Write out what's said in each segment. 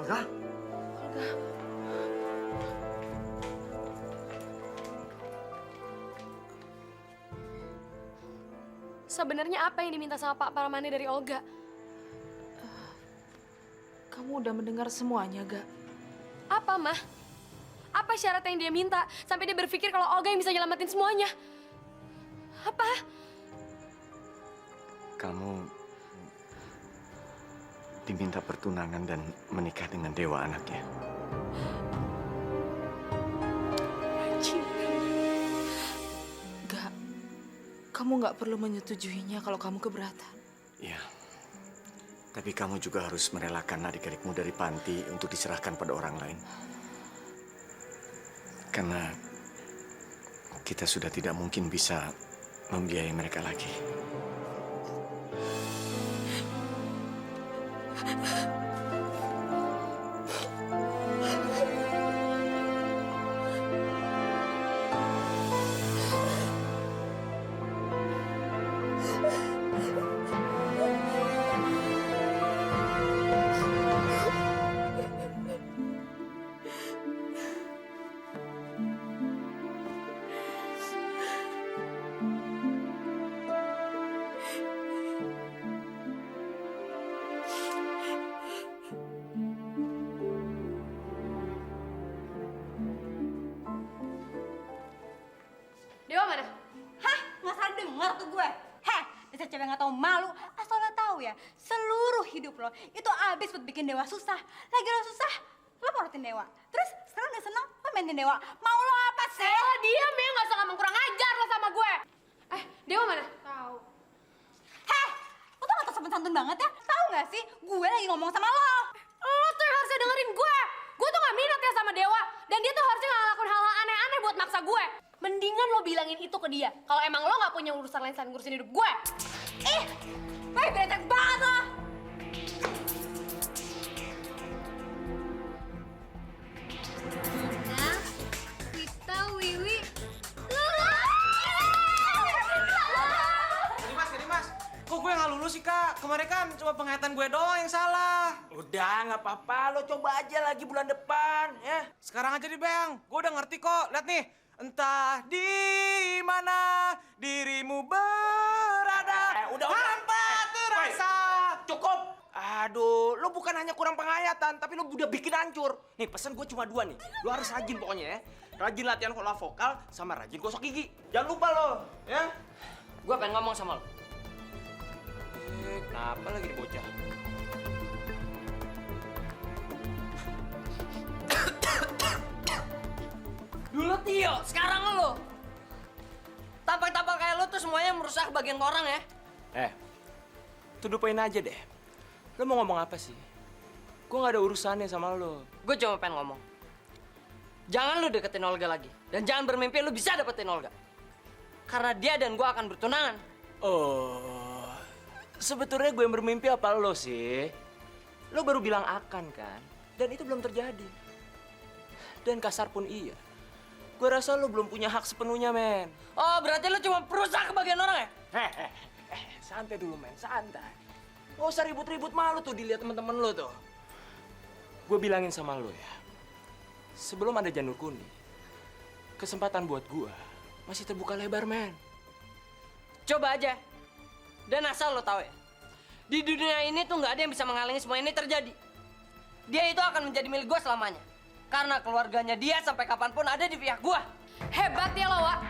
Olga? Olga. Sebenarnya apa yang diminta sama Pak Paramani dari Olga? Kamu udah mendengar semuanya, Ga? Apa, Mah? Apa syarat yang dia minta sampai dia berpikir kalau Olga yang bisa nyelamatin semuanya? Apa? Kamu diminta pertunangan dan menikah dengan dewa anaknya. Ga, kamu nggak perlu menyetujuinya kalau kamu keberatan. Iya. Tapi kamu juga harus merelakan adik-adikmu dari panti untuk diserahkan pada orang lain. Karena kita sudah tidak mungkin bisa membiayai mereka lagi. Dewa mana? Hah? Nggak salah denger tuh gue. Heh, dasar cewek nggak tahu malu. Asal lo tahu ya, seluruh hidup lo itu abis buat bikin dewa susah. Lagi lo susah, lo porotin dewa. Terus sekarang udah seneng, lo mainin dewa. Mau lo apa sih? Diam ya, nggak usah ngomong kurang ajar lo sama gue. Dewa mana? Tahu. Heh, lo tuh nggak tahu sopan santun banget ya? Tahu nggak sih, gue lagi ngomong sama lo. Lo tuh yang harusnya dengerin gue. Gue tuh gak minat ya sama Dewa. Dan dia tuh harusnya gak ngelakuin hal-hal aneh-aneh buat maksa gue. Mendingan lo bilangin itu ke dia. Kalau emang lo gak punya urusan lain selain ngurusin hidup gue. Ih, beretek banget lo. Kita, Wiwi. Jadi mas, kok gue nggak lulus sih kak? Kemarin kan cuma penglihatan gue doang yang salah. Udah, nggak apa-apa. Lo coba aja lagi bulan depan, ya. Sekarang aja deh bang, gue udah ngerti kok. Lihat nih, entah di mana dirimu berada, Udah. tanpa terasa. Cukup. Aduh, lo bukan hanya kurang penghayatan, tapi lo udah bikin hancur. Nih, pesan gue cuma 2 nih. Lo harus rajin pokoknya ya. Rajin latihan vokal sama rajin gosok gigi. Jangan lupa lo, ya. Gue pengen ngomong sama lo. Kenapa lagi nih bocah? Dulu Tio, sekarang lo. Tampang-tampang kayak lo tuh semuanya merusak bagian orang ya. To the point aja deh. Lo mau ngomong apa sih? Gue gak ada urusannya sama lo. Gue cuma pengen ngomong. Jangan lo deketin Olga lagi. Dan jangan bermimpi lo bisa dapetin Olga. Karena dia dan gue akan bertunangan. Oh, sebetulnya gue yang bermimpi apa lo sih? Lo baru bilang akan kan? Dan itu belum terjadi. Dan kasar pun iya. Gue rasa lo belum punya hak sepenuhnya, men. Oh, berarti lo cuma perusak bagian orang ya? Santai dulu, men. Santai. Gak usah ribut-ribut malu tuh dilihat temen-temen lo tuh. Gue bilangin sama lo ya. Sebelum ada janur kuning, kesempatan buat gue masih terbuka lebar, men. Coba aja. Dan asal lo tahu ya. Di dunia ini tuh nggak ada yang bisa menghalangi semua ini terjadi. Dia itu akan menjadi milik gue selamanya. Karena keluarganya dia sampai kapanpun ada di pihak gue. Hebat ya lo, Wak.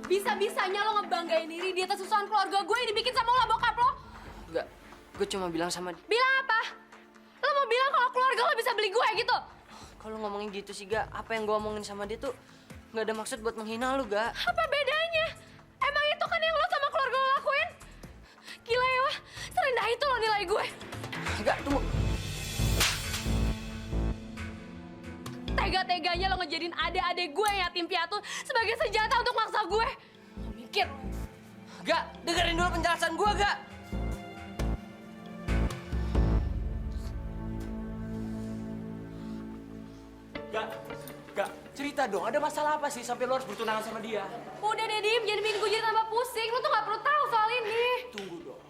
Bisa-bisanya lo ngebanggain diri di atas usahaan keluarga gue yang dibikin sama lo bokap lo. Enggak, gue cuma bilang sama dia. Bilang apa? Lo mau bilang kalau keluarga lo bisa beli gue gitu? Kalau ngomongin gitu sih, Ga, apa yang gue omongin sama dia tuh nggak ada maksud buat menghina lu, Ga. Apa bedanya? Emang itu kan yang lo sama keluarga lo lakuin? Gila ya, Wak. Serendah itu lo nilai gue. Enggak, tunggu. Tega-teganya lo ngejadiin adik-adik gue yang yatim piatu sebagai senjata untuk maksa gue. Lo mikir. Ga, dengerin dulu penjelasan gue, Ga. Gak, cerita dong. Ada masalah apa sih sampai lo harus bertunangan sama dia? Udah deh, Dim. Jangan bikin gue jadi tambah pusing. Lo tuh gak perlu tahu soal ini. Tunggu dong.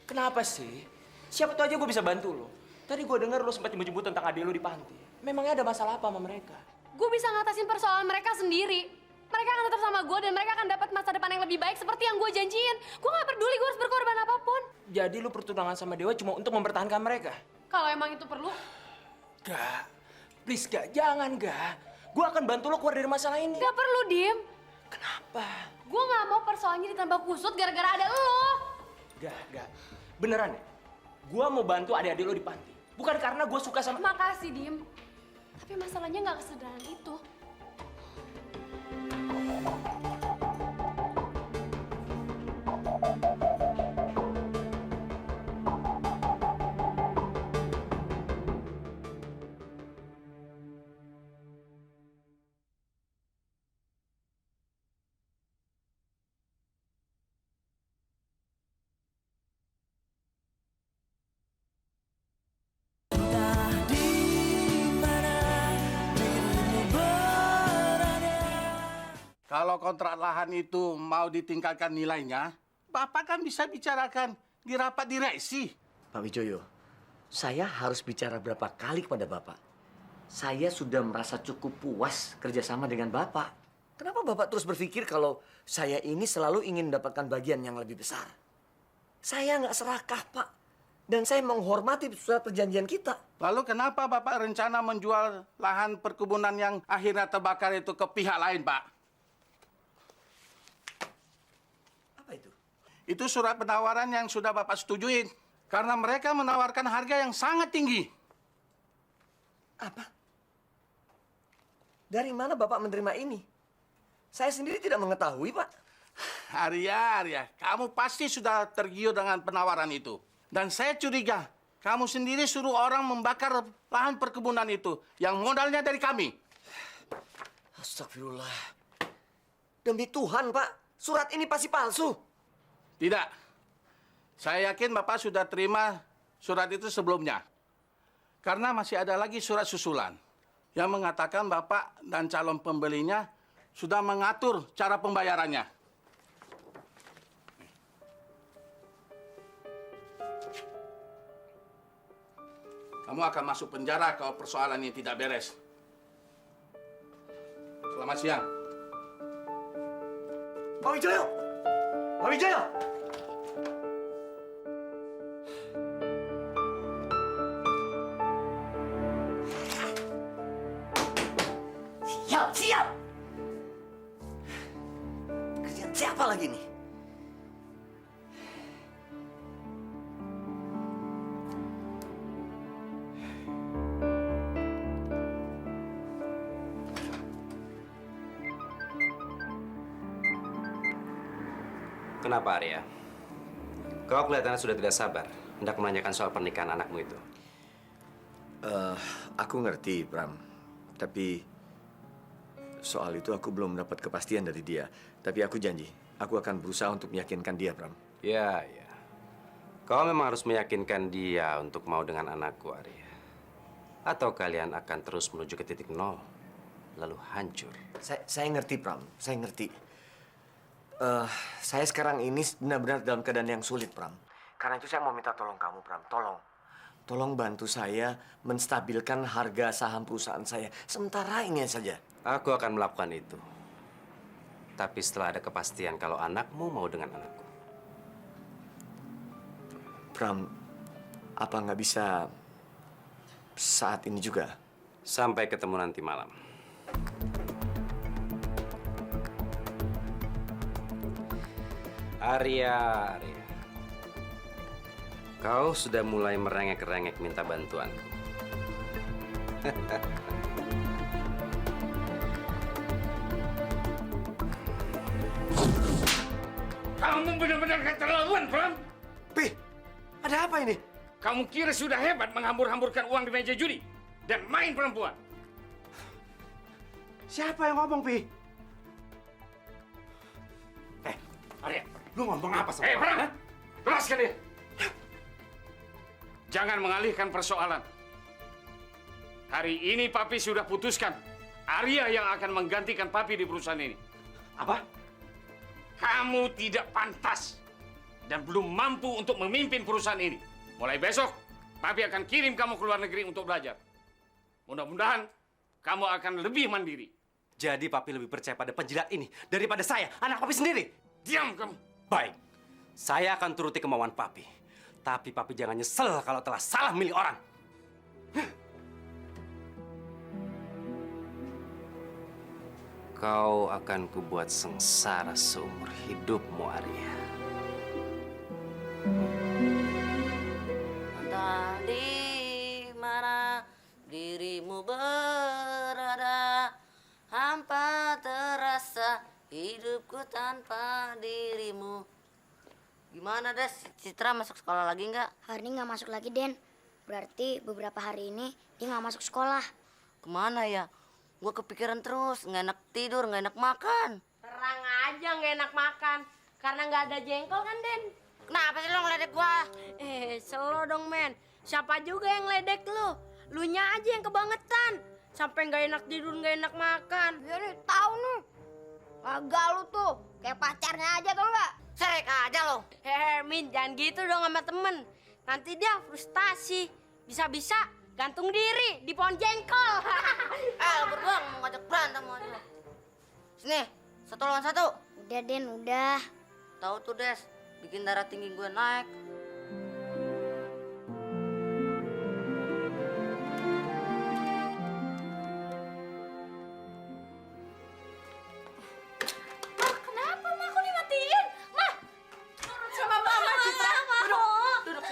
Kenapa sih? Siapa tuh aja gue bisa bantu lo. Tadi gue dengar lo sempat nyebut-nyebut tentang adik lo di panti. Memangnya ada masalah apa sama mereka? Gue bisa ngatasin persoalan mereka sendiri. Mereka akan tetap sama gue dan mereka akan dapat masa depan yang lebih baik seperti yang gue janjiin. Gue gak peduli gue harus berkorban apapun. Jadi lo bertunangan sama Dewa cuma untuk mempertahankan mereka? Kalau emang itu perlu, Gak. Please, Gak. Jangan, Gak. Gue akan bantu lo keluar dari masalah ini. gak perlu, Dim. Kenapa? Gue gak mau persoalannya ditambah kusut gara-gara ada lo. Gak. Beneran ya? Gue mau bantu adik-adik lo di panti. Bukan karena gue suka sama... Makasih, Dim. Tapi masalahnya gak kesederhanaan itu. Kalau kontrak lahan itu mau ditingkatkan nilainya, Bapak kan bisa bicarakan di rapat direksi. Pak Wijoyo, saya harus bicara berapa kali kepada Bapak? Saya sudah merasa cukup puas kerjasama dengan Bapak. Kenapa Bapak terus berpikir kalau saya ini selalu ingin mendapatkan bagian yang lebih besar? Saya nggak serakah, Pak. Dan saya menghormati surat perjanjian kita. Lalu kenapa Bapak rencana menjual lahan perkebunan yang akhirnya terbakar itu ke pihak lain, Pak? Apa itu? Itu surat penawaran yang sudah Bapak setujuin. Karena mereka menawarkan harga yang sangat tinggi. Apa? Dari mana Bapak menerima ini? Saya sendiri tidak mengetahui, Pak. Arya, kamu pasti sudah tergiur dengan penawaran itu. Dan saya curiga, kamu sendiri suruh orang membakar lahan perkebunan itu yang modalnya dari kami. Astagfirullah. Demi Tuhan, Pak. Surat ini pasti palsu. Tidak. Saya yakin Bapak sudah terima surat itu sebelumnya. Karena masih ada lagi surat susulan yang mengatakan Bapak dan calon pembelinya sudah mengatur cara pembayarannya. Kamu akan masuk penjara kalau persoalan ini tidak beres. Selamat siang. Pak Wijoyo! Pak Wijoyo! Siap! Kerjaan siapa lagi nih? Kenapa, Arya? Kau kelihatannya sudah tidak sabar hendak menanyakan soal pernikahan anakmu itu. Aku ngerti, Pram. Tapi soal itu aku belum mendapat kepastian dari dia. Tapi aku janji, aku akan berusaha untuk meyakinkan dia, Pram. Ya. Kau memang harus meyakinkan dia untuk mau dengan anakku, Arya. Atau kalian akan terus menuju ke titik nol, lalu hancur. Saya ngerti, Pram. Saya ngerti. Saya sekarang ini benar-benar dalam keadaan yang sulit, Pram. Karena itu saya mau minta tolong kamu, Pram. Tolong bantu saya menstabilkan harga saham perusahaan saya. Sementara ini saja. Aku akan melakukan itu. Tapi setelah ada kepastian kalau anakmu mau dengan anakku. Pram, apa nggak bisa saat ini juga? Sampai ketemu nanti malam. Arya. Kau sudah mulai merengek-rengek minta bantuanku. Kamu benar-benar keterlaluan, Pram. Pi, ada apa ini? Kamu kira sudah hebat menghambur-hamburkan uang di meja judi dan main perempuan. Siapa yang ngomong, Pi? Arya, lu ngomong apa sama Pram? Lepaskan dia. Jangan mengalihkan persoalan. Hari ini Papi sudah putuskan Arya yang akan menggantikan Papi di perusahaan ini. Apa? Kamu tidak pantas dan belum mampu untuk memimpin perusahaan ini. Mulai besok, Papi akan kirim kamu ke luar negeri untuk belajar. Mudah-mudahan kamu akan lebih mandiri. Jadi papi lebih percaya pada penjilat ini daripada saya, anak papi sendiri. Diam kamu. Baik, saya akan turuti kemauan papi. Tapi papi jangan nyesel kalau telah salah milih orang. Kau akan kubuat sengsara seumur hidupmu, Arya. Entah di mana dirimu berada, hampa terasa hidupku tanpa dirimu. Gimana, Des? Citra masuk sekolah lagi nggak? Hari ini nggak masuk lagi, Den. Berarti beberapa hari ini dia nggak masuk sekolah. Kemana ya? Gue kepikiran terus, nggak enak tidur, nggak enak makan. Terang aja nggak enak makan. Karena nggak ada jengkol kan, Den? Kenapa sih lo ngeledek gua? Selo dong, men. Siapa juga yang ledek lu? Lunya aja yang kebangetan. Sampai nggak enak tidur, nggak enak makan. Ya nih, tahu nih. Agak lu tuh, kayak pacarnya aja tau nggak? Serek aja lo. Min, jangan gitu dong sama temen. Nanti dia frustasi. Bisa-bisa gantung diri di pohon jengkol. Lo berdua mau ngajak berantem aja. Sini, 1 lawan 1. Udah, Den, udah. Tahu tuh, Des, bikin darah tinggi gue naik. Kenapa, Ma? Kok dimatiin? Ma! Sama Mama, Citra. Duduk.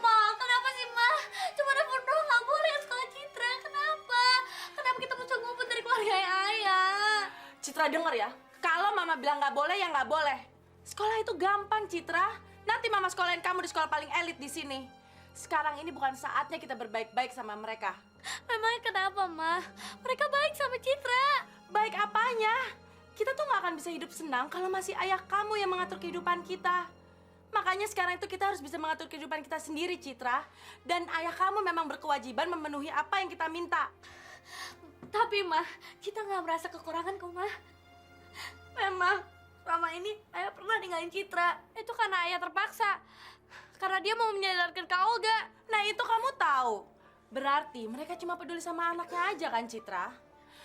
Ma, kenapa sih, Ma? Cuma telepon doang, nggak boleh sekolah Citra. Kenapa? Kenapa kita mesti ngumpet dari keluarga Ayah? Citra denger ya, kalau Mama bilang nggak boleh ya nggak boleh. Sekolah itu gampang, Citra. Nanti Mama sekolahin kamu di sekolah paling elit di sini. Sekarang ini bukan saatnya kita berbaik-baik sama mereka. Memangnya kenapa, Ma? Mereka baik sama Citra. Baik apanya? Kita tuh nggak akan bisa hidup senang kalau masih ayah kamu yang mengatur kehidupan kita. Makanya sekarang itu kita harus bisa mengatur kehidupan kita sendiri, Citra. Dan ayah kamu memang berkewajiban memenuhi apa yang kita minta. Tapi, Ma, kita nggak merasa kekurangan kok, Ma. Memang, selama ini Ayah pernah ninggalin Citra. Itu karena Ayah terpaksa. Karena dia mau menyadarkan Kak Olga. Nah itu kamu tahu. Berarti mereka cuma peduli sama anaknya aja kan, Citra?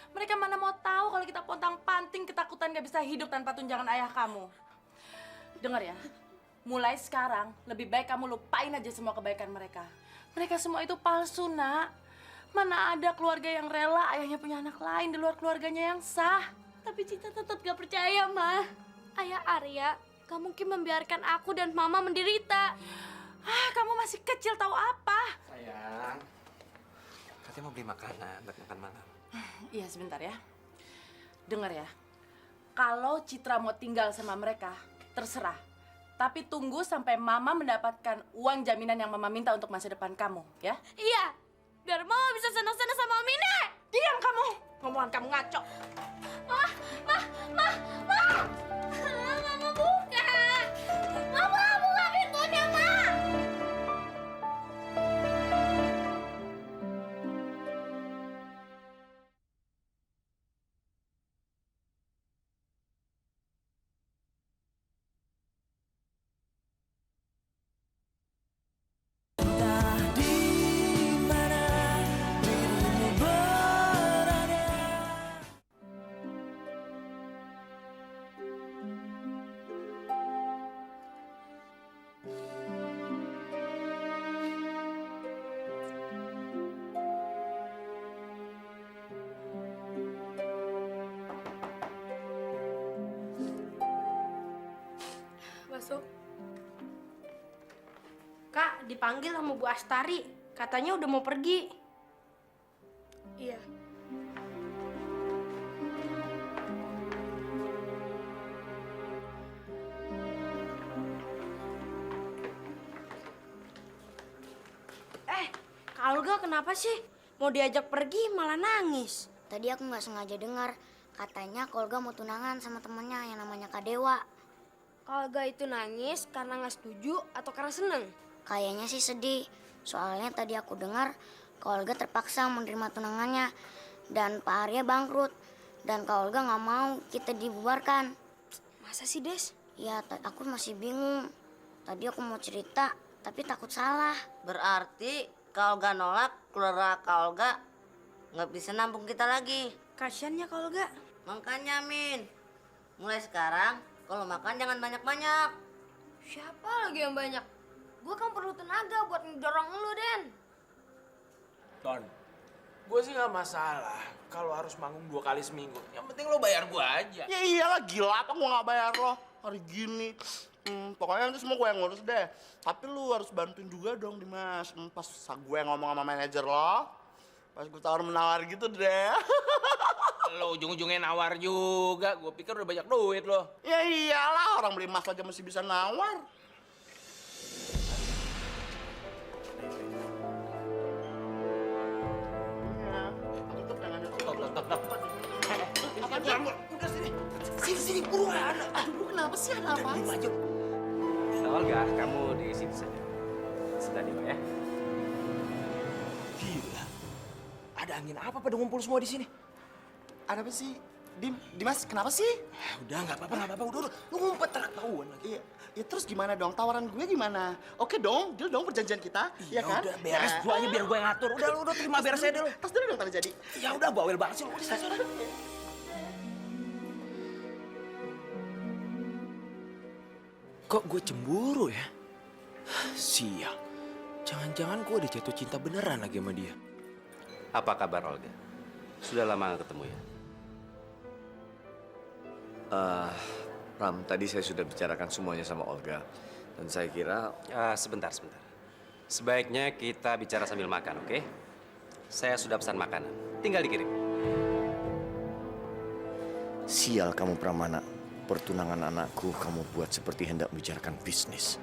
Mereka mana mau tahu kalau kita pontang-panting ketakutan gak bisa hidup tanpa tunjangan ayah kamu. Dengar ya, mulai sekarang lebih baik kamu lupain aja semua kebaikan mereka. Mereka semua itu palsu, Nak. Mana ada keluarga yang rela ayahnya punya anak lain di luar keluarganya yang sah. Tapi Citra tetap gak percaya, Ma. Ayah Arya gak mungkin membiarkan aku dan Mama menderita. Kamu masih kecil, tahu apa? Sayang, katanya mau beli makanan buat makan malam. Iya, sebentar ya. Dengar ya, kalau Citra mau tinggal sama mereka, terserah. Tapi tunggu sampai Mama mendapatkan uang jaminan yang Mama minta untuk masa depan kamu, ya? Iya, biar Mama bisa senang-senang sama Om Ine. Diam kamu! Ngomongan kamu ngaco. Ma! Mama buka! Mama buka pintunya, Ma! Masuk. Kak, dipanggil sama Bu Astari. Katanya udah mau pergi. Iya. Kak Olga kenapa sih? Mau diajak pergi malah nangis. Tadi aku nggak sengaja dengar. Katanya Kolga mau tunangan sama temennya yang namanya Kak Dewa. Kak Olga itu nangis karena nggak setuju atau karena seneng? Kayaknya sih sedih. Soalnya tadi aku dengar Kak Olga terpaksa menerima tunangannya. Dan Pak Arya bangkrut. Dan Kak Olga nggak mau kita dibubarkan. Masa sih, Des? Ya, aku masih bingung. Tadi aku mau cerita, tapi takut salah. Berarti kalau nggak nolak, keluarga kalau nggak bisa nampung kita lagi. Kasiannya kalau nggak. Makanya Min, mulai sekarang kalau makan jangan banyak-banyak. Siapa lagi yang banyak? Gue kan perlu tenaga buat ngedorong lu, Den. Ton, gue sih nggak masalah kalau harus manggung 2 kali seminggu. Yang penting lo bayar gue aja. Ya iyalah, gila apa gua nggak bayar lo hari gini. Pokoknya nanti semua gue yang ngurus deh. Tapi lu harus bantuin juga dong Dimas. Pas gue ngomong sama manajer lo, pas gue tawar-menawar gitu deh. Lo ujung-ujungnya nawar juga. Gue pikir udah banyak duit lo. Ya iyalah, orang beli emas aja masih bisa nawar. Udah sini. Sini buruan. Aduh, kenapa sih? Ada apa? Maju. Olga, kamu di sini saja. Sudah Dewa ya. Gila. Ada angin apa pada ngumpul semua di sini? Ada apa sih? Dimas, kenapa sih? Udah, nggak apa-apa. Udah. Lu ngumpet ketahuan lagi. Iya, ya terus gimana dong? Tawaran gue gimana? Oke dong, deal dong perjanjian kita, ya kan? Udah, beres Ya. duanya biar gue yang ngatur. Udah, lu terima beres aja deh lu. Tas dulu dong tadi jadi. Ya udah, bawel banget sih lu. Udah, sana. Kok gue cemburu ya? Sial. Jangan-jangan gue udah jatuh cinta beneran lagi sama dia. Apa kabar Olga? Sudah lama nggak ketemu ya? Ram, tadi saya sudah bicarakan semuanya sama Olga. Dan saya kira... Sebentar. Sebaiknya kita bicara sambil makan, oke? Saya sudah pesan makanan. Tinggal dikirim. Sial kamu Pramana. Pertunangan anakku kamu buat seperti hendak membicarakan bisnis.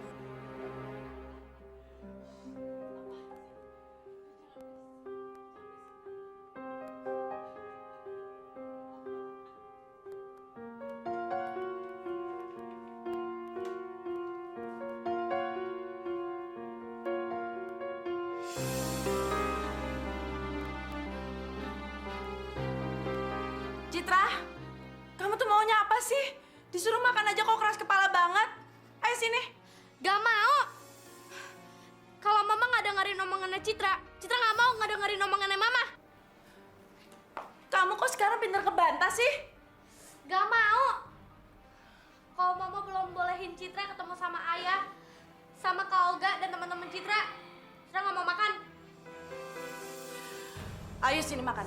Citra, kamu tuh maunya apa sih? Disuruh makan aja kok keras kepala banget. Ayo sini. Gak mau. Kalau Mama nggak dengerin omongannya Citra nggak mau nggak dengerin omongannya Mama. Kamu kok sekarang pinter kebantah sih? Gak mau. Kalau Mama belum bolehin Citra ketemu sama Ayah, sama Kak Olga dan teman-teman Citra nggak mau makan. Ayo sini makan.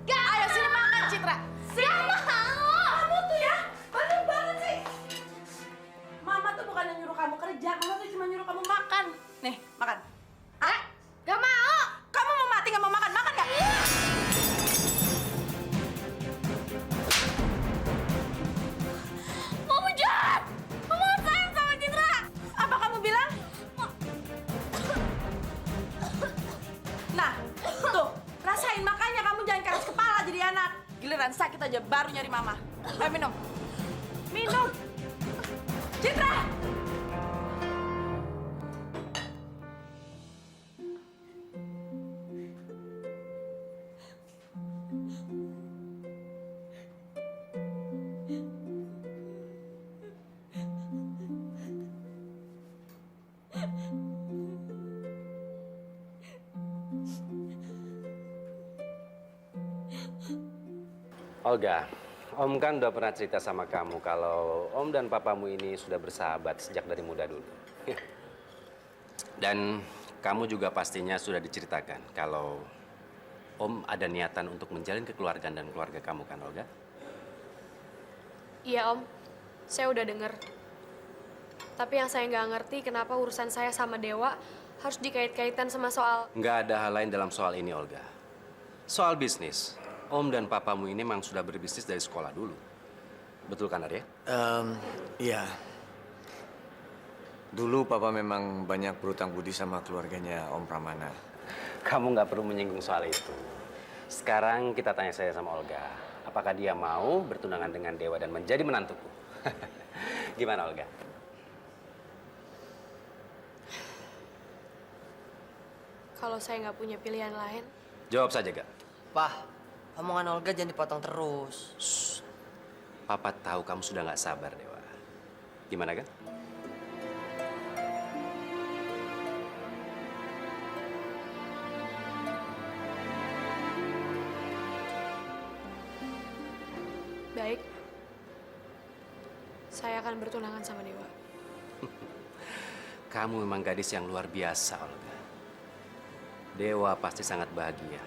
Gak. Ayo sini makan, Citra. Gak mau. Kamu tuh ya, bandel banget sih. Mama tuh bukan yang nyuruh kamu kerja, Mama tuh cuma nyuruh kamu makan. Nih, makan. Gak mau. Kamu mau mati nggak mau makan? Makan nggak? Kamu jahat. Kamu sayang sama Citra. Apa kamu bilang? Nah, tuh, rasain makanya kamu jangan keras kepala jadi anak. Giliran sakit aja baru nyari Mama. Ayo minum. Minum. Citra! Olga, Om kan udah pernah cerita sama kamu kalau Om dan papamu ini sudah bersahabat sejak dari muda dulu. Dan kamu juga pastinya sudah diceritakan kalau Om ada niatan untuk menjalin kekeluargaan dan keluarga kamu kan, Olga? Iya, Om. Saya udah denger. Tapi yang saya nggak ngerti kenapa urusan saya sama Dewa harus dikait-kaitan sama soal... Nggak ada hal lain dalam soal ini, Olga. Soal bisnis. Om dan papamu ini memang sudah berbisnis dari sekolah dulu. Betul kan, Arya? Iya. Dulu Papa memang banyak berutang budi sama keluarganya Om Pramana. Kamu nggak perlu menyinggung soal itu. Sekarang kita tanya saya sama Olga. Apakah dia mau bertunangan dengan Dewa dan menjadi menantuku? Gimana, Olga? Kalau saya nggak punya pilihan lain, Jawab saja, Gak. Pah, omongan Olga jangan dipotong terus. Papa tahu kamu sudah nggak sabar, Dewa. Gimana, Gak? akan bertunangan sama Dewa. Kamu memang gadis yang luar biasa, Olga. Dewa pasti sangat bahagia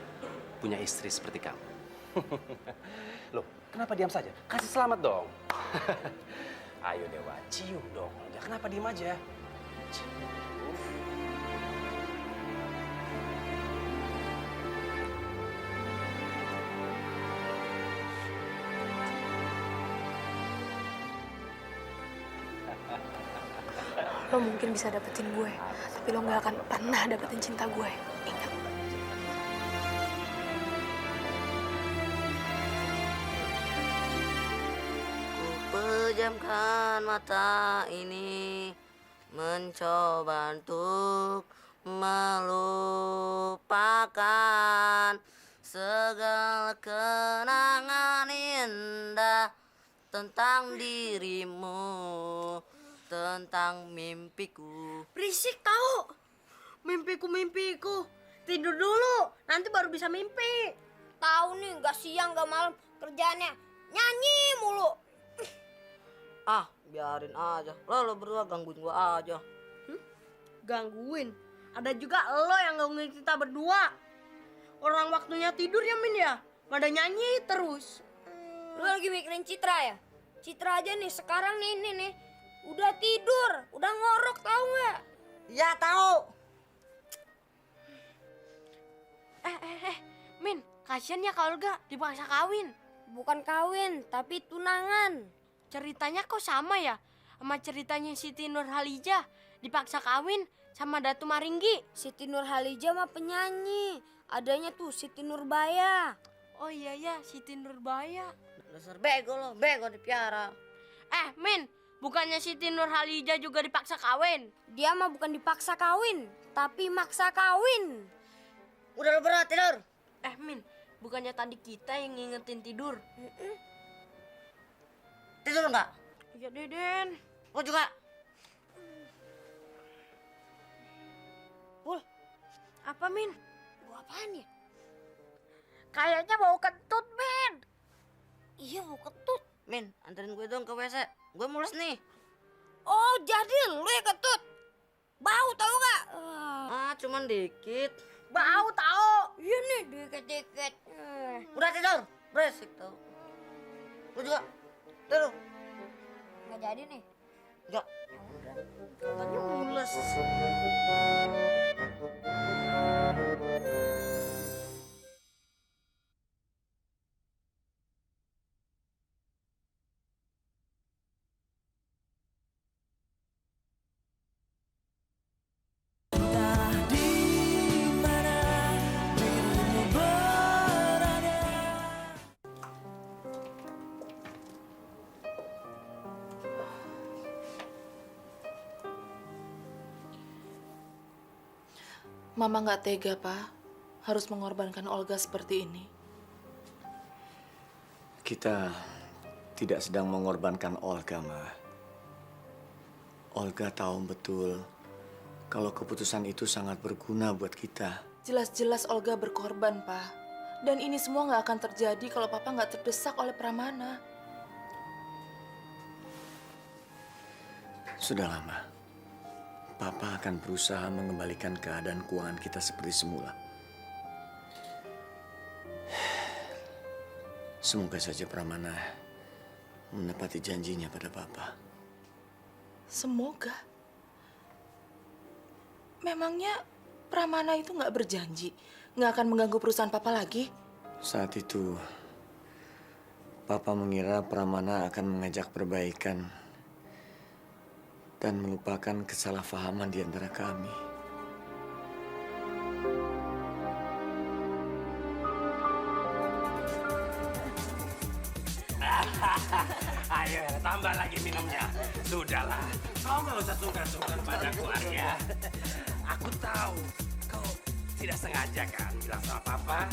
punya istri seperti kamu. Loh, kenapa diam saja? Kasih selamat dong. Ayo Dewa, cium dong. Olga, kenapa diem aja? Cium. Lo mungkin bisa dapetin gue, tapi lo nggak akan pernah dapetin cinta gue. Ingat. Ku pejamkan mata ini, mencoba untuk melupakan segala kenangan indah tentang dirimu, tentang mimpiku. Berisik tahu. Mimpiku. Tidur dulu, nanti baru bisa mimpi. Tahu nih, nggak siang nggak malam kerjaannya nyanyi mulu. Ah, biarin aja. Lo berdua gangguin gua aja. Gangguin? Ada juga lo yang gangguin kita berdua. Orang waktunya tidur ya, Min ya? Pada nyanyi terus. Lu lagi mikirin Citra ya? Citra aja nih sekarang nih udah tidur, udah ngorok tahu nggak? Ya tahu. Min, kasian ya kalau Olga dipaksa kawin. Bukan kawin, tapi tunangan. Ceritanya kok sama ya? Sama ceritanya Siti Nurhalijah dipaksa kawin sama Datu Maringgi. Siti Nurhalijah mah penyanyi. Adanya tuh Siti Nurbaya. Oh iya ya, Siti Nurbaya. Dasar bego lo, bego dipiara. Min, bukannya Siti Nurhalijah juga dipaksa kawin? Dia mah bukan dipaksa kawin, tapi maksa kawin. Udah lo berat tidur. Min, bukannya tadi kita yang ngingetin tidur? Tidur nggak? Iya, Deden. Lo juga. Pul, apa Min? Gua apaan ya? Kayaknya bau kentut, Min. Iya mau ketut. Min, anterin gue dong ke WC. Gue mules nih. Oh, jadi lu yang ketut? Bau tau gak? Cuman dikit. Bau tahu. Iya nih, dikit-dikit. Udah tidur. Beresik tau. Lu juga. Tidur. Nggak jadi nih? Nggak. Yaudah. Katanya mules. Mama nggak tega, Pak. Harus mengorbankan Olga seperti ini. Kita tidak sedang mengorbankan Olga, Ma. Olga tahu betul kalau keputusan itu sangat berguna buat kita. Jelas-jelas Olga berkorban, Pak. Dan ini semua nggak akan terjadi kalau Papa nggak terdesak oleh Pramana. Sudahlah, Ma. Papa akan berusaha mengembalikan keadaan keuangan kita seperti semula. Semoga saja Pramana menepati janjinya pada Papa. Semoga. Memangnya Pramana itu nggak berjanji nggak akan mengganggu perusahaan Papa lagi? Saat itu, Papa mengira Pramana akan mengajak perbaikan dan melupakan kesalahpahaman di antara kami. Ayo, tambah lagi minumnya. Sudahlah, kau nggak usah sungkan-sungkan padaku, Arya. Aku tahu kau tidak sengaja kan bilang sama Papa.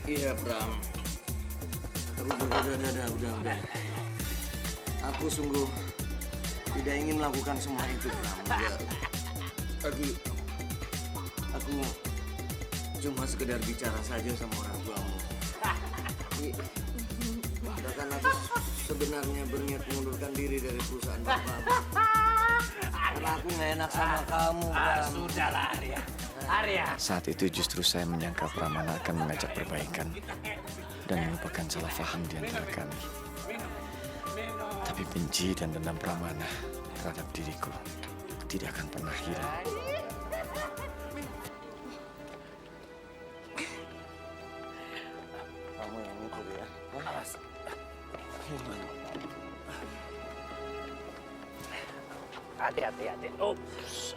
Iya, Pram. Udah. Aku sungguh tidak ingin melakukan semua itu, Pram. Aku cuma sekedar bicara saja sama orang tuamu. Bahkan aku sebenarnya berniat mengundurkan diri dari perusahaan Bapak. Karena aku nggak enak sama kamu, Bang. Sudahlah, Arya. Arya. Saat itu justru saya menyangka Pramana akan mengajak perbaikan dan melupakan salah paham di antara kami. Tapi benci dan dendam Pramana terhadap diriku tidak akan pernah hilang. Kamu yang ngukur ya. Awas. Hati-hati. Ups.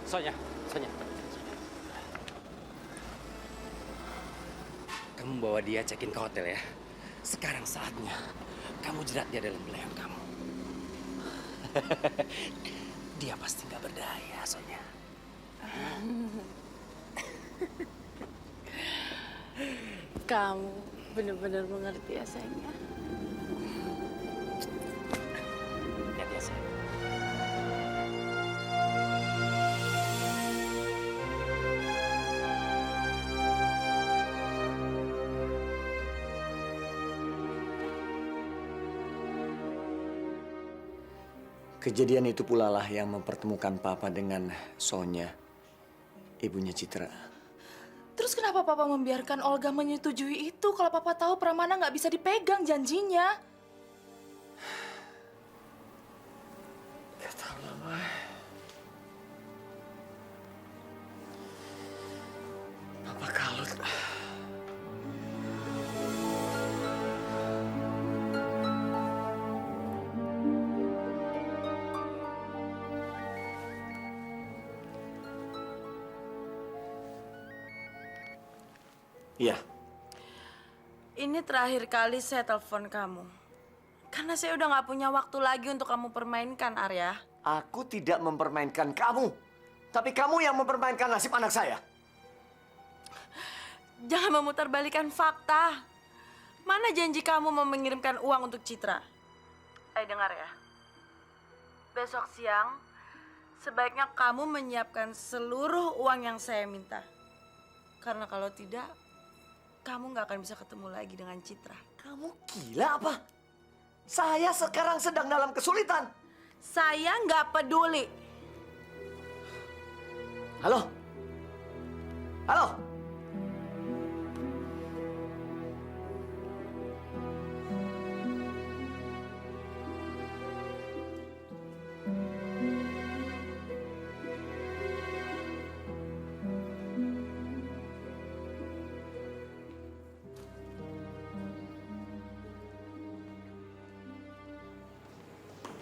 Sonya. Kamu bawa dia check-in ke hotel ya. Sekarang saatnya kamu jerat dia dalam belayan kamu. Dia pasti nggak berdaya, Sonya. Kamu benar-benar mengerti ya sayangnya. Lihat ya, sayang. Kejadian itu pula lah yang mempertemukan Papa dengan Sonya, ibunya Citra. Terus kenapa Papa membiarkan Olga menyetujui itu kalau Papa tahu Pramana nggak bisa dipegang janjinya? Gak tahu lah, Ma. Papa kalut. Iya. Ini terakhir kali saya telepon kamu. Karena saya udah nggak punya waktu lagi untuk kamu permainkan, Arya. Aku tidak mempermainkan kamu. Tapi kamu yang mempermainkan nasib anak saya. Jangan memutarbalikkan fakta. Mana janji kamu mau mengirimkan uang untuk Citra? Ayo dengar ya. Besok siang, sebaiknya kamu menyiapkan seluruh uang yang saya minta. Karena kalau tidak, kamu nggak akan bisa ketemu lagi dengan Citra. Kamu gila apa? Saya sekarang sedang dalam kesulitan. Saya nggak peduli. Halo? Halo?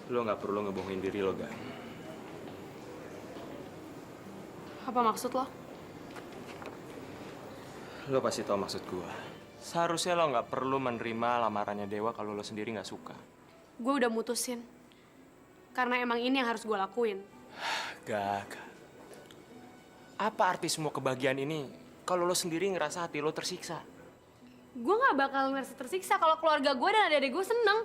Lo nggak perlu ngebohongin diri lo, Ga. Apa maksud lo? Lo pasti tahu maksud gua. Seharusnya lo nggak perlu menerima lamarannya Dewa kalau lo sendiri nggak suka. Gue udah mutusin. Karena emang ini yang harus gue lakuin. Gak. Apa arti semua kebahagiaan ini kalau lo sendiri ngerasa hati lo tersiksa? Gue gak bakal ngerasa tersiksa kalau keluarga gue dan adik-adik gue seneng.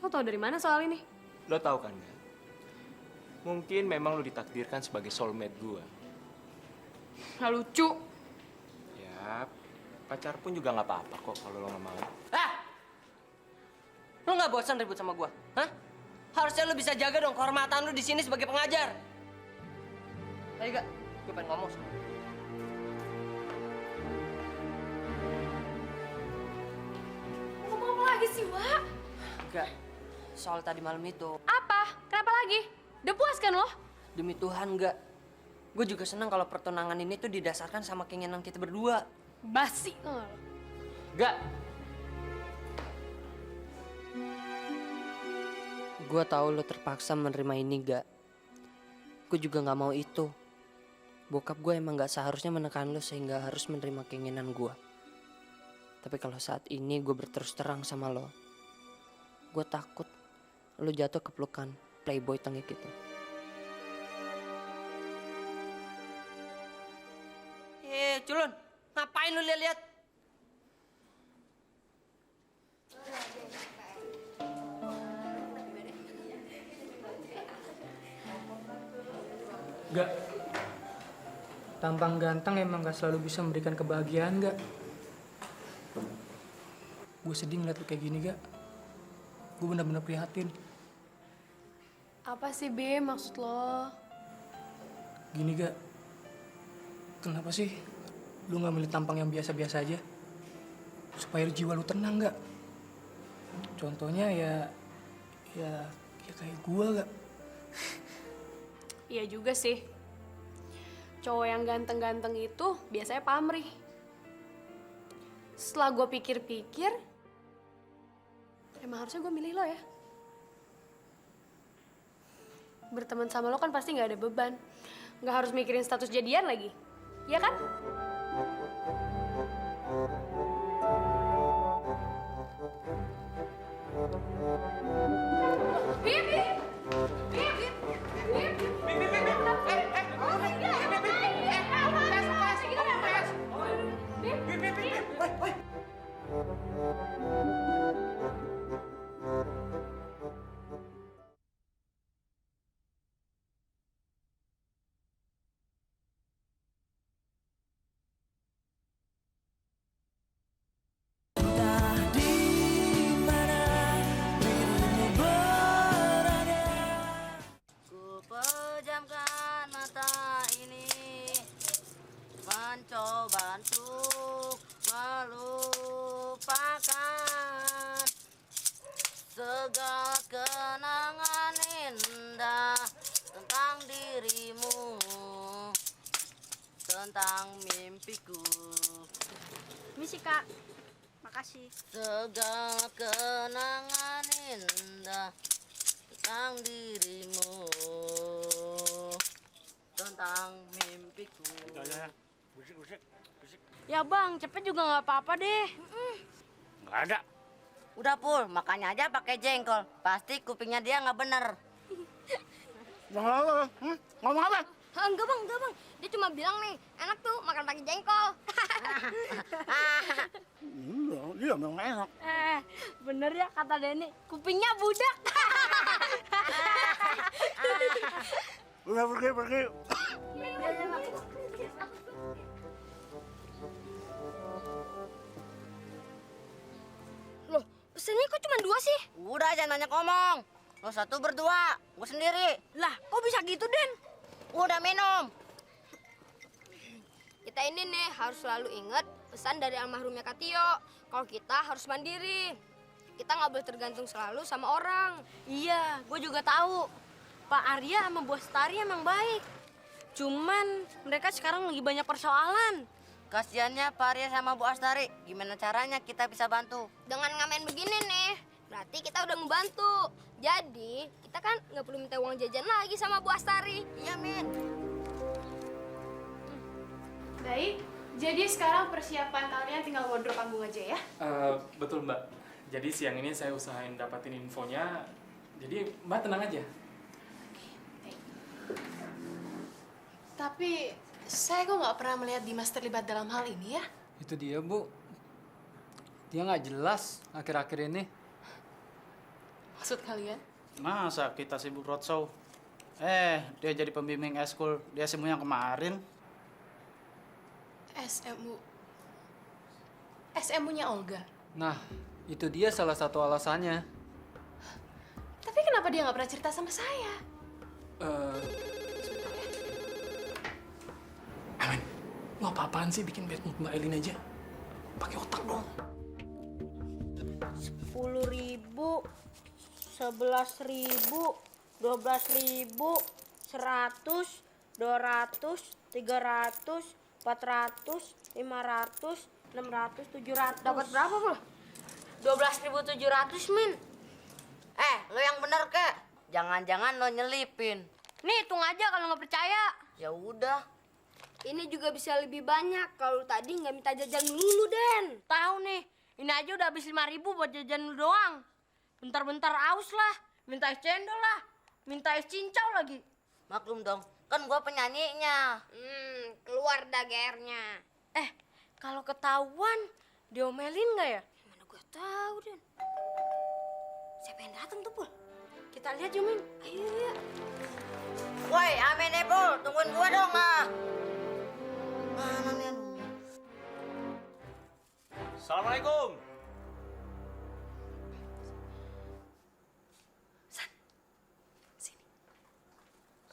Lo tau dari mana soal ini? Lo tahu kan, Ga? Mungkin memang lo ditakdirkan sebagai soulmate gua. Gak lucu. Ya, pacar pun juga nggak apa-apa kok kalau lo nggak mau. Lo nggak bosan ribut sama gua? Hah? Harusnya lo bisa jaga dong kehormatan lo di sini sebagai pengajar. Ayo, Ga. Gue pengen ngomong sama lo. Ngomong apa lagi sih, Wak? Ga. Soal tadi malam itu. Apa? Kenapa lagi? Udah puas kan lo? Demi Tuhan, Ga. Gue juga senang kalau pertunangan ini tuh didasarkan sama keinginan kita berdua. Basi. Oh. Ga. Gue tahu lo terpaksa menerima ini, Ga. Gue juga nggak mau itu. Bokap gue emang nggak seharusnya menekan lo sehingga harus menerima keinginan gue. Tapi kalau saat ini gue berterus terang sama lo, gue takut lo jatuh ke pelukan playboy tengik itu. Culun, ngapain lo lihat-lihat? Gak. tampang ganteng emang gak selalu bisa memberikan kebahagiaan, gak? Gue sedih ngeliat lu kayak gini, gak? Gue bener-bener prihatin. Apa sih, Bim, maksud lo? Gini, gak? Kenapa sih lu gak milih tampang yang biasa-biasa aja? Supaya jiwa lu tenang, gak? Contohnya ya kayak gua, gak? Iya juga sih. Cowok yang ganteng-ganteng itu biasanya pamrih. Setelah gue pikir-pikir, emang harusnya gue milih lo ya. Berteman sama lo kan pasti gak ada beban. Gak harus mikirin status jadian lagi. Iya kan? Bim, Bim! Bim, Bim! Bim! Ku pejamkan mata ini, mencoba untuk melupakan segala kenangan indah tentang dirimu, tentang mimpiku. Misi, Kak. Makasih. Segala kenangan indah tentang dirimu, tentang mimpiku. Ya, Bang, cepet juga nggak apa-apa deh. Nggak ada. Udah Pul, makanya aja pakai jengkol. Pasti kupingnya dia nggak bener. Ngomong apa? Enggak bang, dia cuma bilang nih, enak tuh makan pakai jengkol. Iya memang enak. Bener ya kata Denny, kupingnya budak. Udah pergi. Loh, pesennya kok cuma 2 sih? Udah jangan banyak ngomong. Lo satu berdua, gue sendiri. Lah, kok bisa gitu, Den? Udah minum. Kita ini nih harus selalu ingat pesan dari almarhumnya Kak Tio. Kalau kita harus mandiri. Kita nggak boleh tergantung selalu sama orang. Iya, gue juga tahu. Pak Arya sama Bu Astari emang baik. Cuman mereka sekarang lagi banyak persoalan. Kasiannya Pak Arya sama Bu Astari. Gimana caranya kita bisa bantu? Dengan ngamen begini nih, berarti kita udah ngebantu. Jadi, kita kan nggak perlu minta uang jajan lagi sama Bu Astari. Iya, Min. Baik, jadi sekarang persiapan kalian tinggal wardrobe panggung aja ya. Betul Mbak. Jadi siang ini saya usahain dapatin infonya. Jadi Mbak tenang aja. Tapi saya kok nggak pernah melihat Dimas terlibat dalam hal ini ya. Itu dia, Bu. Dia nggak jelas akhir-akhir ini. Maksud kalian? Masa kita sibuk roadshow? Dia jadi pembimbing eskul di SMU yang kemarin. SMU-nya Olga. Nah, itu dia salah satu alasannya. Tapi kenapa dia nggak pernah cerita sama saya? Amin, lo apa-apaan sih bikin bad mood Mbak Elin aja? Pakai otak dong. 10.000, 11.000, 12.000, 100, 200, 300, 400, 500, 600, 700. Dapat berapa, Bro? 12.700, Min. Lo yang bener, Kek. Jangan-jangan lo nyelipin. Nih, hitung aja kalau nggak percaya. Ya udah. Ini juga bisa lebih banyak kalau tadi nggak minta jajan dulu, Den. Tahu nih, ini aja udah habis 5.000 buat jajan lu doang. Bentar-bentar aus lah, minta es cendol lah, minta es cincau lagi. Maklum dong, kan gua penyanyinya. Keluar dah GR-nya. Kalau ketahuan, diomelin nggak ya? Mana gua tahu, Den. Siapa yang datang tuh, Pul? Kita lihat yuk, Min. Ayo, ya. Woi, Amin Pul, tungguin gua dong, ah. Mana nih? Assalamualaikum. Sini.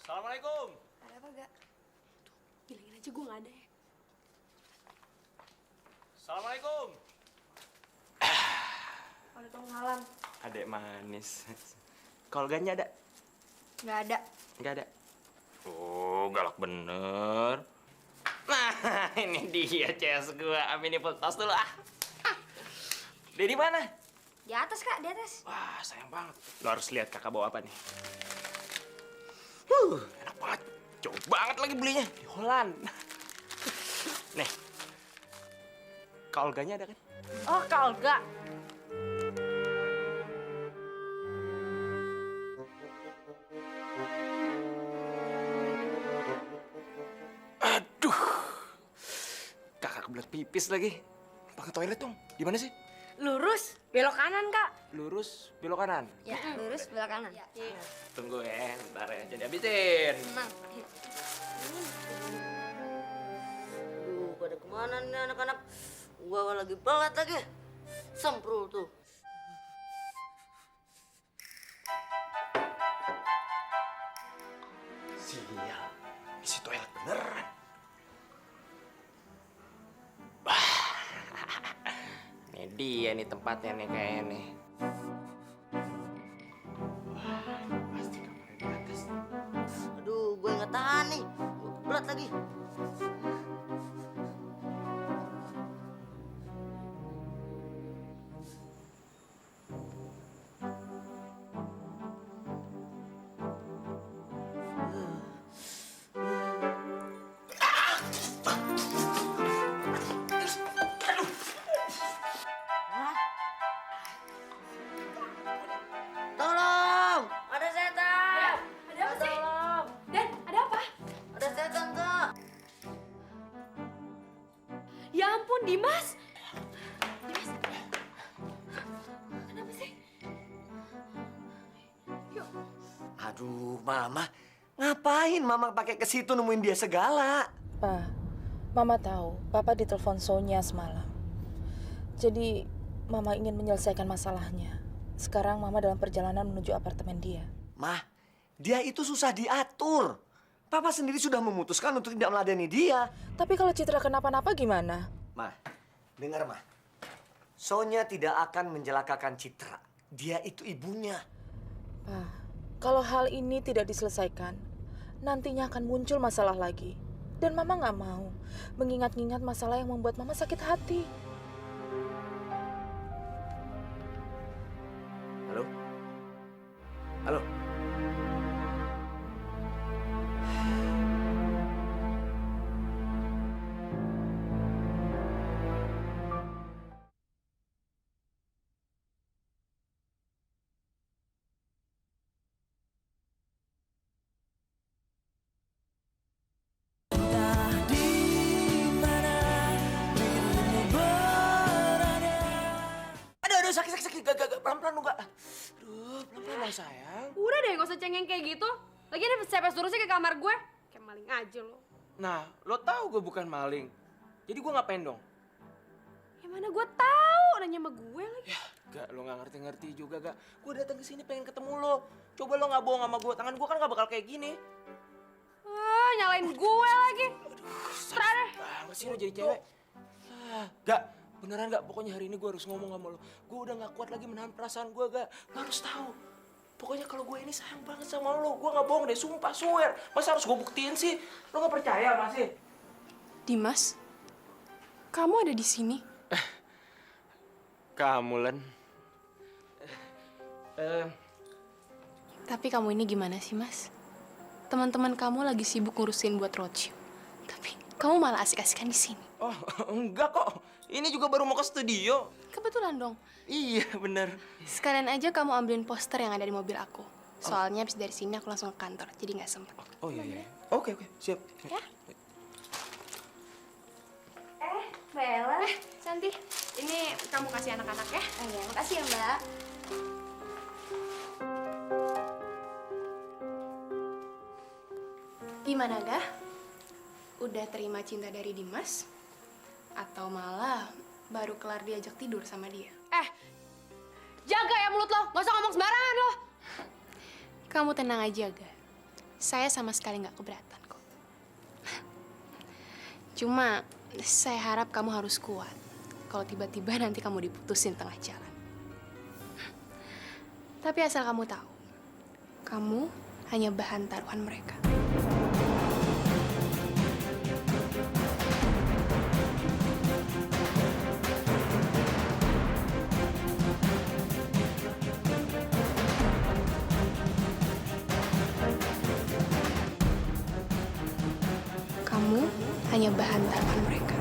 Assalamualaikum. Ada apa gak? Bilangin aja gue gak ada ya. Assalamualaikum. Waalaikumsalam. Adek manis. Kolganya ada? Gak ada. Nggak ada. Oh, galak bener. Nah, ini dia CS gua. Aminin full tos dulu ah. Dia di mana? Di atas kak, di atas. Wah, sayang banget. Lo harus lihat kakak bawa apa nih. Enak banget. Jauh banget lagi belinya. Di Holland. Nih. Kolganya ada kan? Oh, Kak Olga. Aduh. Kakak kebelet pipis lagi. Pakai toilet dong. Di mana sih? Lurus, belok kanan kak. Lurus, belok kanan. Ya, lurus, belok kanan. Tunggu ya, bentar ya. Jadi habisin. Tenang. Duh, pada kemana nih anak-anak? Gua lagi pelat lagi. Semprul tuh. Sial, isi toilet beneran. Ini dia nih tempatnya nih kayaknya nih. Pasti kamarnya di atas. Aduh, gue nggak tahan nih. Gue pelat lagi. Tolong, ada setan. Ada apa sih? Dan, ada apa? Ada setan, Kak. Ya ampun, Dimas. Dimas. Kenapa sih? Yuk. Aduh, Mama. Ngapain Mama pakai ke situ nemuin dia segala? Pa, Mama tahu Papa ditelepon Sonia semalam. Jadi, Mama ingin menyelesaikan masalahnya. Sekarang Mama dalam perjalanan menuju apartemen dia. Mah, dia itu susah diatur. Papa sendiri sudah memutuskan untuk tidak meladeni dia. Tapi kalau Citra kenapa-napa gimana? Mah, dengar Mah. Sonia tidak akan menjelakakan Citra. Dia itu ibunya. Pa, kalau hal ini tidak diselesaikan, nantinya akan muncul masalah lagi. Dan Mama nggak mau mengingat-ingat masalah yang membuat Mama sakit hati. Halo? Halo? Aduh, sakit. Gak, pelan-pelan lu, gak. Aduh, pelan-pelan lah sayang. Udah deh, gak usah cengeng kayak gitu. Lagian siapa suruh sih ke kamar gue? Kayak maling aja lo. Nah, lo tahu gue bukan maling. Jadi gue ngapain dong? Ya mana gue tahu, nanya sama gue lagi. Gak, lo gak ngerti-ngerti juga, Gak. Gue datang ke sini pengen ketemu lo. Coba lo gak bohong sama gue. Tangan gue kan gak bakal kayak gini. Ah, nyalain gue lagi. Aduh, banget sih lo jadi cewek. Gak, beneran gak? Pokoknya hari ini gue harus ngomong sama lo. Gue udah gak kuat lagi menahan perasaan gue, Gak. Lo harus tahu. Pokoknya kalau gue ini sayang banget sama lo. Gue gak bohong deh, sumpah, swear. Masa harus gue buktiin sih? Lo gak percaya masih? Dimas, kamu ada di sini? Kamu, Len. Tapi kamu ini gimana sih, Mas? Teman-teman kamu lagi sibuk ngurusin buat roadshow. Tapi kamu malah asik-asikan di sini. Oh, enggak kok. Ini juga baru mau ke studio. Kebetulan dong. Iya, bener. Sekalian aja kamu ambilin poster yang ada di mobil aku. Soalnya habis dari sini aku langsung ke kantor, jadi nggak sempet. Oh iya. Oke, siap. Ya. Mbak Ella. Santi, ini kamu kasih anak-anak ya. Oh iya, makasih ya Mbak. Gimana, Gah? udah terima cinta dari Dimas atau malah baru kelar diajak tidur sama dia. Jaga ya mulut lo, nggak usah ngomong sembarangan lo. Kamu tenang aja, Ga. Saya sama sekali nggak keberatan kok. Cuma saya harap kamu harus kuat kalau tiba-tiba nanti kamu diputusin tengah jalan. Tapi asal kamu tahu, kamu hanya bahan taruhan mereka. Kamu hanya bahan taruhan mereka.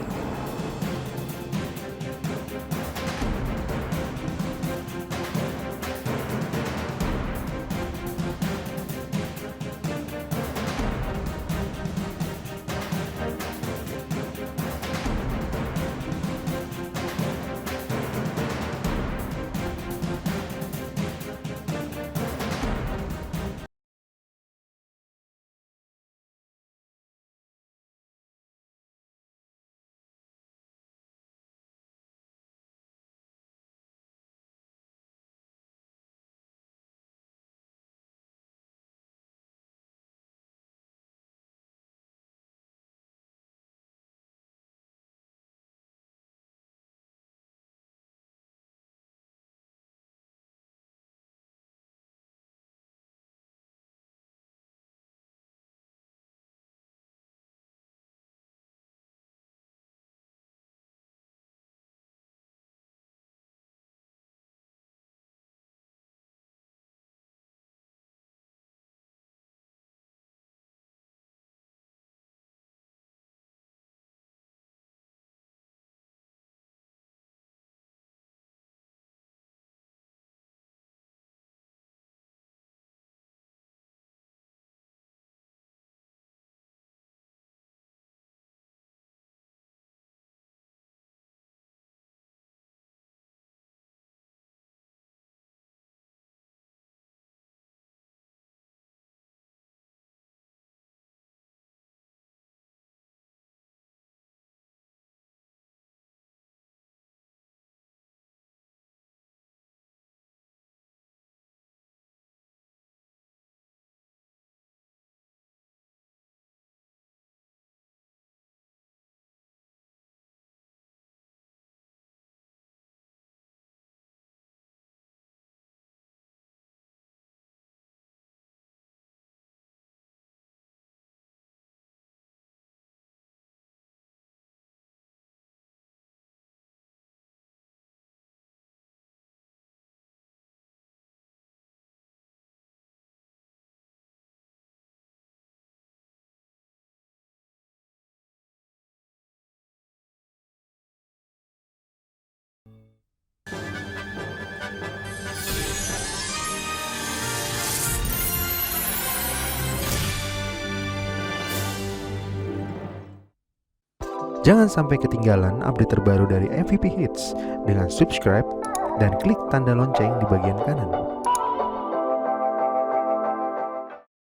Jangan sampai ketinggalan update terbaru dari MVP Hits dengan subscribe dan klik tanda lonceng di bagian kanan.